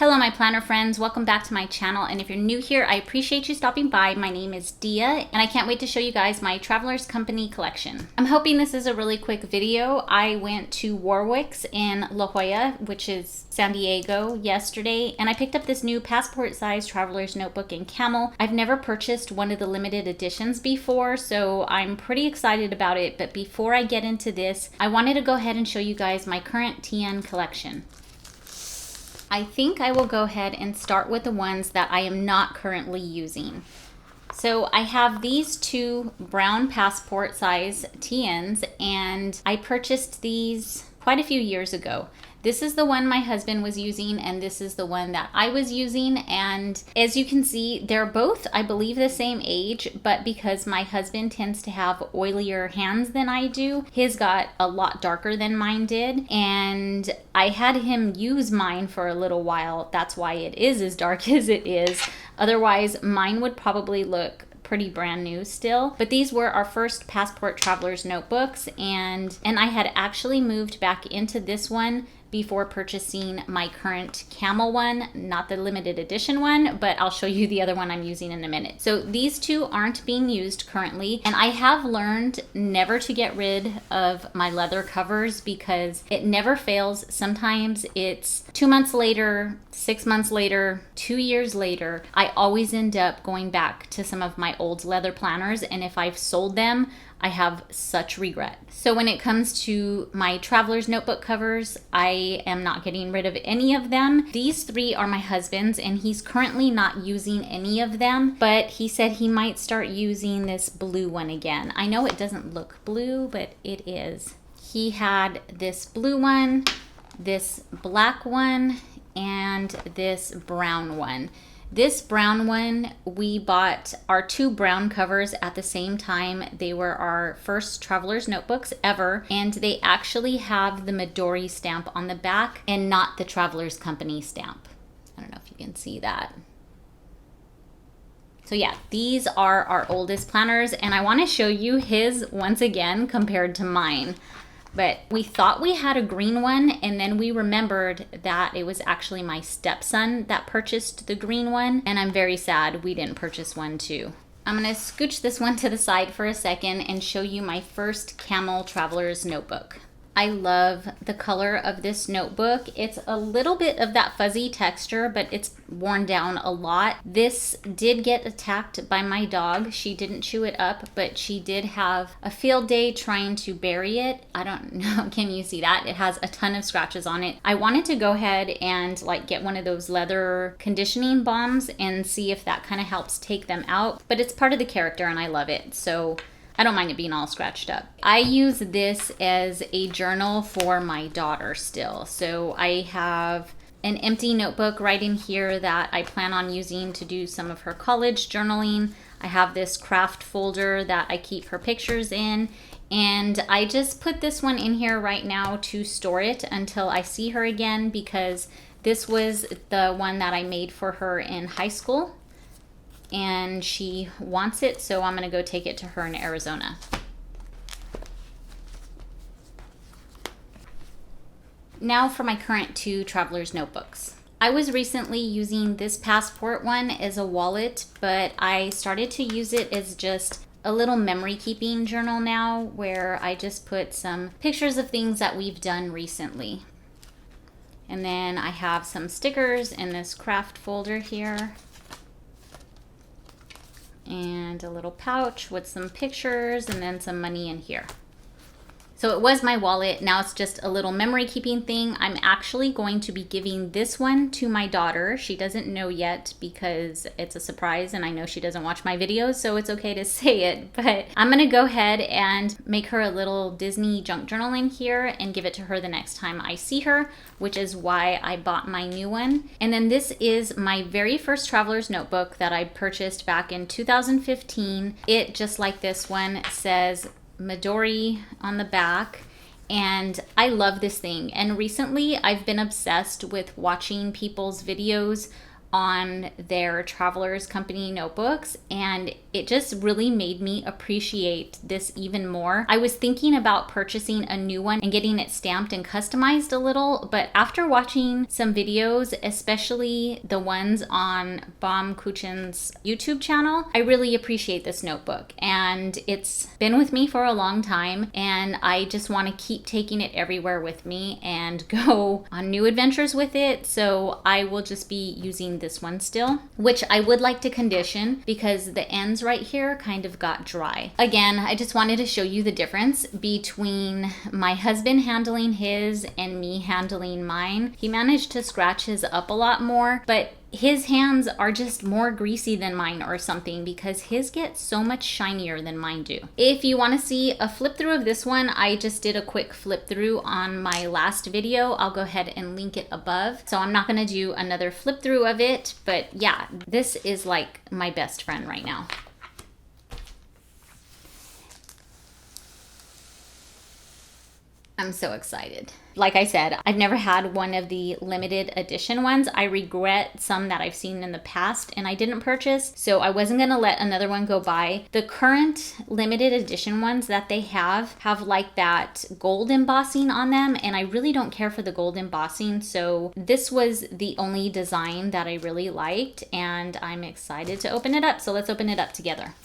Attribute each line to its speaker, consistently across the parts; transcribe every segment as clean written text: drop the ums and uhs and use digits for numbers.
Speaker 1: Hello my planner friends, welcome back to my channel, and if you're new here, I appreciate you stopping by. My name is Dia and I can't wait to show you guys my Traveler's Company collection. I'm hoping this is a really quick video. I went to Warwick's in La Jolla, which is San Diego, yesterday, and I picked up this new passport size Traveler's Notebook in camel. I've never purchased one of the limited editions before, so I'm pretty excited about it, but before I get into this, I wanted to go ahead and show you guys my current TN collection. I think I will go ahead and start with the ones that I am not currently using. So I have these two brown passport size TNs, and I purchased these quite a few years ago. This is the one my husband was using, and this is the one that I was using. And as you can see, they're both, I believe, the same age, but because my husband tends to have oilier hands than I do, his got a lot darker than mine did. And I had him use mine for a little while. That's why it is as dark as it is. Otherwise, mine would probably look pretty brand new still. But these were our first passport traveler's notebooks, and I had actually moved back into this one before purchasing my current camel one, not the limited edition one, but I'll show you the other one I'm using in a minute. So these two aren't being used currently, and I have learned never to get rid of my leather covers because it never fails. Sometimes it's 2 months later, 6 months later, 2 years later, I always end up going back to some of my old leather planners, and if I've sold them, I have such regret. So when it comes to my traveler's notebook covers, I am not getting rid of any of them. These three are my husband's, and he's currently not using any of them, but he said he might start using this blue one again. I know it doesn't look blue, but it is. He had this blue one, this black one, and this brown one. This brown one, we bought our two brown covers at the same time. They were our first traveler's notebooks ever, and they actually have the Midori stamp on the back and not the Traveler's Company stamp. I don't know if you can see that. So yeah, these are our oldest planners, and I want to show you his once again compared to mine. But we thought we had a green one, and then we remembered that it was actually my stepson that purchased the green one, and I'm very sad we didn't purchase one too. I'm gonna scooch this one to the side for a second and show you my first camel traveler's notebook. I love the color of this notebook. It's a little bit of that fuzzy texture, but it's worn down a lot. This did get attacked by my dog. She didn't chew it up, but she did have a field day trying to bury it. I don't know, can you see that? It has a ton of scratches on it. I wanted to go ahead and get one of those leather conditioning balms and see if that kind of helps take them out, but it's part of the character and I love it. So I don't mind it being all scratched up. I use this as a journal for my daughter still. So I have an empty notebook right in here that I plan on using to do some of her college journaling. I have this craft folder that I keep her pictures in, and I just put this one in here right now to store it until I see her again, because this was the one that I made for her in high school, and she wants it, so I'm gonna go take it to her in Arizona. Now for my current two traveler's notebooks. I was recently using this passport one as a wallet, but I started to use it as just a little memory keeping journal now, where I just put some pictures of things that we've done recently. And then I have some stickers in this craft folder here, and a little pouch with some pictures, and then some money in here. So it was my wallet, now it's just a little memory keeping thing. I'm actually going to be giving this one to my daughter. She doesn't know yet because it's a surprise, and I know she doesn't watch my videos, so it's okay to say it, but I'm gonna go ahead and make her a little Disney junk journal in here and give it to her the next time I see her, which is why I bought my new one. And then this is my very first traveler's notebook that I purchased back in 2015. It, just like this one, says Midori on the back, and I love this thing. And recently I've been obsessed with watching people's videos on their Traveler's Company notebooks, and it just really made me appreciate this even more. I was thinking about purchasing a new one and getting it stamped and customized a little, but after watching some videos, especially the ones on Baum Kuchen's YouTube channel, I really appreciate this notebook, and it's been with me for a long time, and I just want to keep taking it everywhere with me and go on new adventures with it. So I will just be using this one still, which I would like to condition because the ends right here kind of got dry. Again, I just wanted to show you the difference between my husband handling his and me handling mine. He managed to scratch his up a lot more, but his hands are just more greasy than mine or something because his get so much shinier than mine do. If you want to see a flip through of this one, I just did a quick flip through on my last video. I'll go ahead and link it above. So I'm not going to do another flip through of it, but yeah, this is like my best friend right now. I'm so excited. Like I said, I've never had one of the limited edition ones. I regret some that I've seen in the past and I didn't purchase, so I wasn't gonna let another one go by. The current limited edition ones that they have like that gold embossing on them, and I really don't care for the gold embossing, so this was the only design that I really liked, and I'm excited to open it up. So let's open it up together.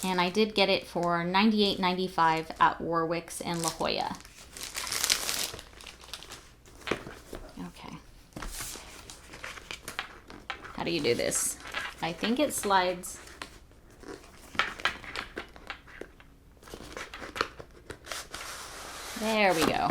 Speaker 1: And I did get it for $98.95 at Warwick's in La Jolla. Okay. How do you do this? I think it slides. There we go.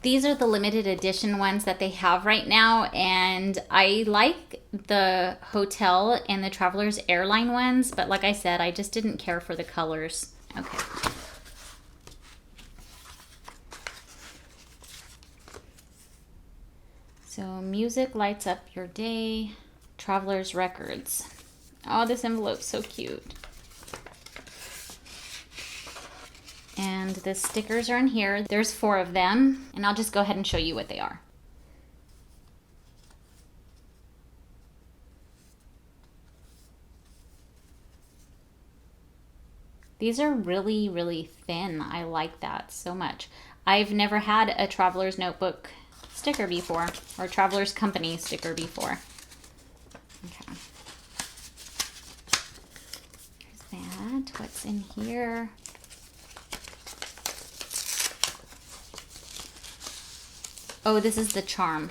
Speaker 1: These are the limited edition ones that they have right now, and I like the hotel and the Traveler's Airline ones, but like I said, I just didn't care for the colors. Okay. So music lights up your day. Traveler's Records. Oh, this envelope's so cute. And the stickers are in here. There's 4 of them, and I'll just go ahead and show you what they are. These are really, really thin. I like that so much. I've never had a Traveler's Notebook sticker before, or Traveler's Company sticker before. Okay. Here's that. What's in here? Oh, this is the charm.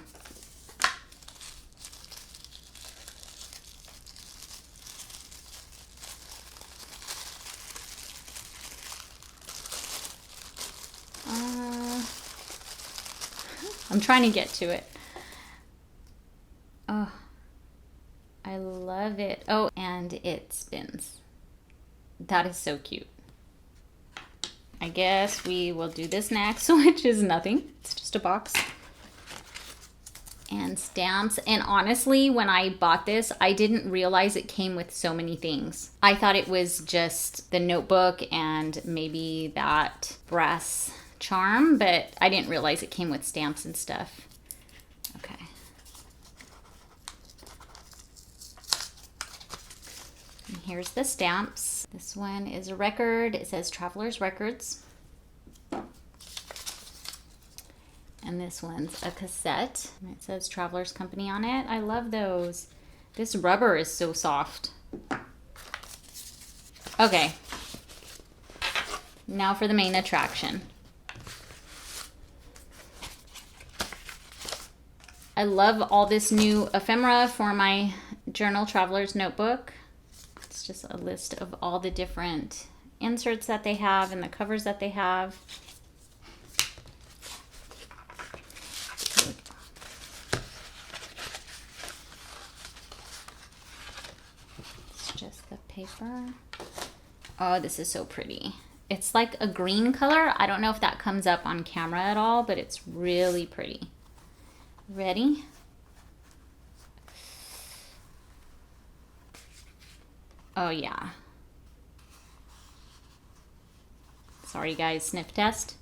Speaker 1: I'm trying to get to it. Oh, I love it. Oh, and it spins. That is so cute. I guess we will do this next, which is nothing. It's just a box. And stamps. And honestly, when I bought this, I didn't realize it came with so many things. I thought it was just the notebook and maybe that brass charm, but I didn't realize it came with stamps and stuff. Okay. And here's the stamps. This one is a record. It says Traveler's Records. And this one's a cassette. And it says Traveler's Company on it. I love those. This rubber is so soft. Okay. Now for the main attraction. I love all this new ephemera for my journal Traveler's Notebook. It's just a list of all the different inserts that they have and the covers that they have. Just the paper. Oh, this is so pretty. It's like a green color. I don't know if that comes up on camera at all, but it's really pretty. Ready? Oh yeah. Sorry guys, sniff test.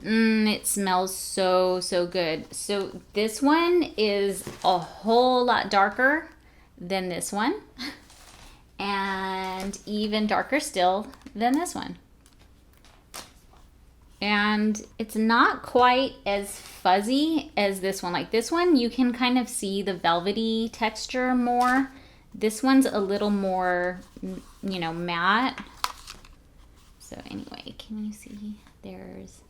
Speaker 1: It smells so, so good. So this one is a whole lot darker than this one, and even darker still than this one. And it's not quite as fuzzy as this one. Like this one, you can kind of see the velvety texture more. This one's a little more, you know, matte. So anyway, can you see? There's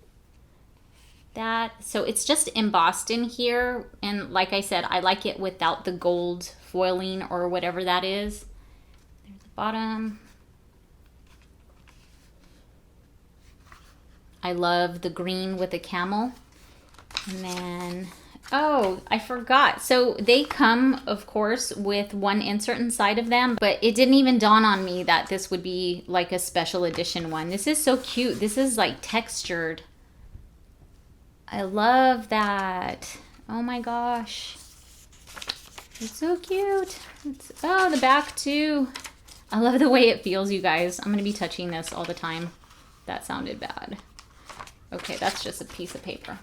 Speaker 1: that. So it's just embossed in here. And like I said, I like it without the gold foiling or whatever that is. There's the bottom. I love the green with the camel. And then, oh, I forgot. So they come, of course, with one insert inside of them, but it didn't even dawn on me that this would be like a special edition one. This is so cute. This is like textured. I love that. Oh my gosh. It's so cute. Oh, the back too. I love the way it feels, you guys. I'm going to be touching this all the time. That sounded bad. Okay, that's just a piece of paper.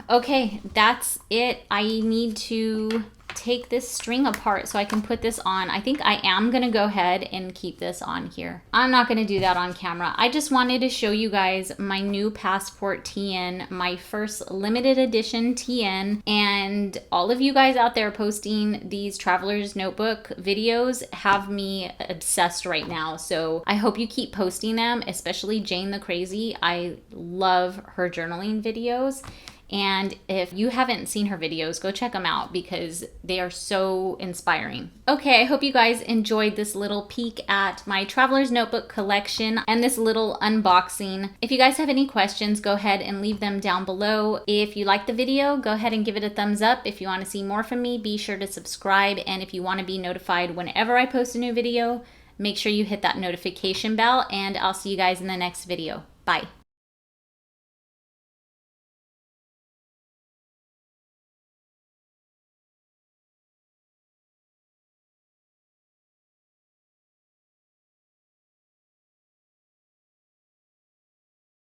Speaker 1: Okay, that's it. I need to take this string apart so I can put this on. I think I am gonna go ahead and keep this on here. I'm not gonna do that on camera. I just wanted to show you guys my new passport TN, my first limited edition TN, and all of you guys out there posting these Traveler's Notebook videos have me obsessed right now. So I hope you keep posting them, especially Jane the Crazy. I love her journaling videos. And if you haven't seen her videos, go check them out because they are so inspiring. Okay, I hope you guys enjoyed this little peek at my Traveler's Notebook collection and this little unboxing. If you guys have any questions, go ahead and leave them down below. If you like the video, go ahead and give it a thumbs up. If you want to see more from me, be sure to subscribe. And if you want to be notified whenever I post a new video, make sure you hit that notification bell, and I'll see you guys in the next video. Bye.